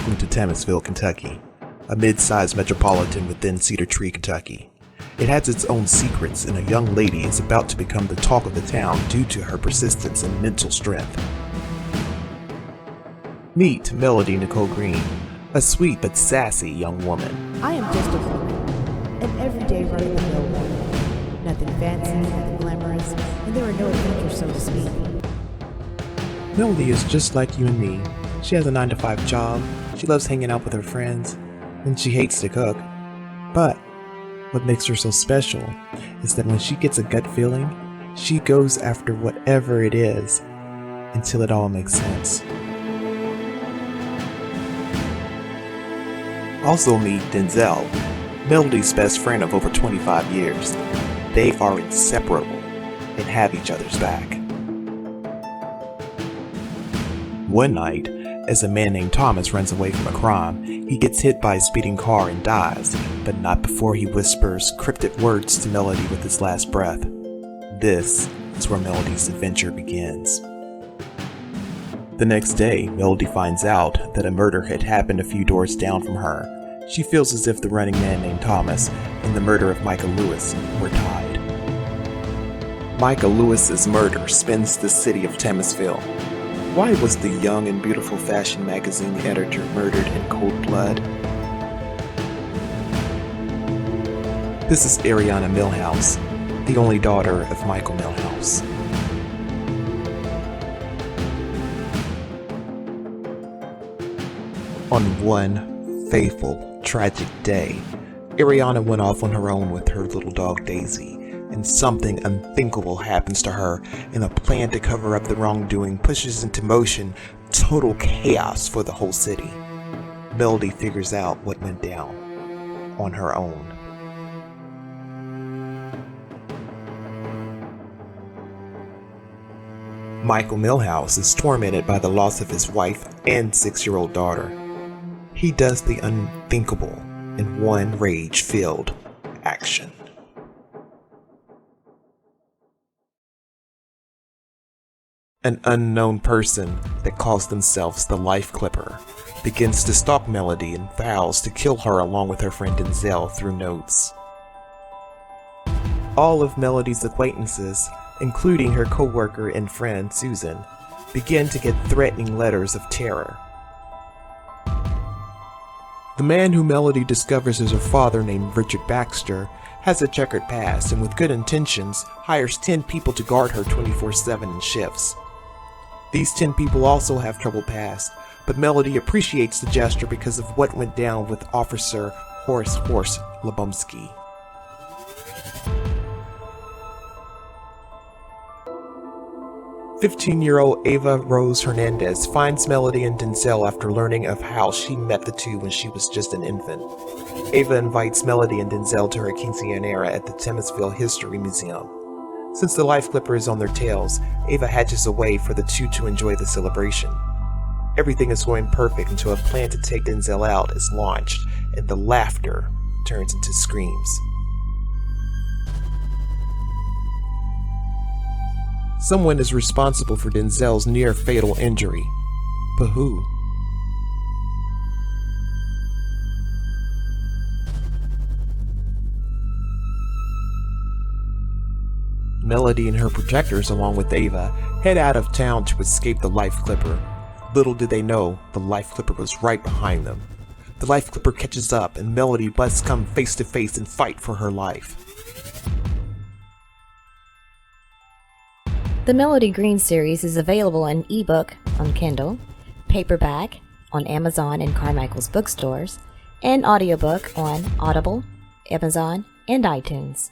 Welcome to Tamisville, Kentucky, a mid-sized metropolitan within Cedar Tree, Kentucky. It has its own secrets, and a young lady is about to become the talk of the town due to her persistence and mental strength. Meet Melody Nicole Green, a sweet but sassy young woman. I am just a woman, an everyday run-of-the-mill woman. Nothing fancy, nothing glamorous, and there are no adventures, so to speak. Melody is just like you and me. She has a 9-to-5 job, she loves hanging out with her friends, and she hates to cook. But what makes her so special is that when she gets a gut feeling, she goes after whatever it is until it all makes sense. Also meet Denzel, Melody's best friend of over 25 years. They are inseparable and have each other's back. One night, as a man named Thomas runs away from a crime, he gets hit by a speeding car and dies, but not before he whispers cryptic words to Melody with his last breath. This is where Melody's adventure begins. The next day, Melody finds out that a murder had happened a few doors down from her. She feels as if the running man named Thomas and the murder of Micah Lewis were tied. Micah Lewis's murder spins the city of Tamisville. Why was the young and beautiful fashion magazine editor murdered in cold blood? This is Ariana Milhouse, the only daughter of Michael Milhouse. On one fateful, tragic day, Ariana went off on her own with her little dog Daisy, and something unthinkable happens to her, and a plan to cover up the wrongdoing pushes into motion total chaos for the whole city. Melody figures out what went down on her own. Michael Milhouse is tormented by the loss of his wife and 6-year-old daughter. He does the unthinkable in one rage-filled action. An unknown person that calls themselves the Life Clipper begins to stalk Melody and vows to kill her along with her friend Denzel through notes. All of Melody's acquaintances, including her co-worker and friend Susan, begin to get threatening letters of terror. The man who Melody discovers is her father, named Richard Baxter, has a checkered past and with good intentions hires 10 people to guard her 24/7 in shifts. These 10 people also have troubled past, but Melody appreciates the gesture because of what went down with Officer Horace Horse Lebumsky. "15-year-old Ava Rose Hernandez finds Melody and Denzel after learning of how she met the two when she was just an infant. Ava invites Melody and Denzel to her quinceañera at the Tamisville History Museum. Since the Life Clipper is on their tails, Ava hatches a way for the two to enjoy the celebration. Everything is going perfect until a plan to take Denzel out is launched, and the laughter turns into screams. Someone is responsible for Denzel's near-fatal injury, but who? Melody and her protectors, along with Ava, head out of town to escape the Life Clipper. Little did they know, the Life Clipper was right behind them. The Life Clipper catches up, and Melody must come face to face and fight for her life. The Melody Green series is available in eBook on Kindle, paperback on Amazon and Carmichael's bookstores, and audiobook on Audible, Amazon, and iTunes.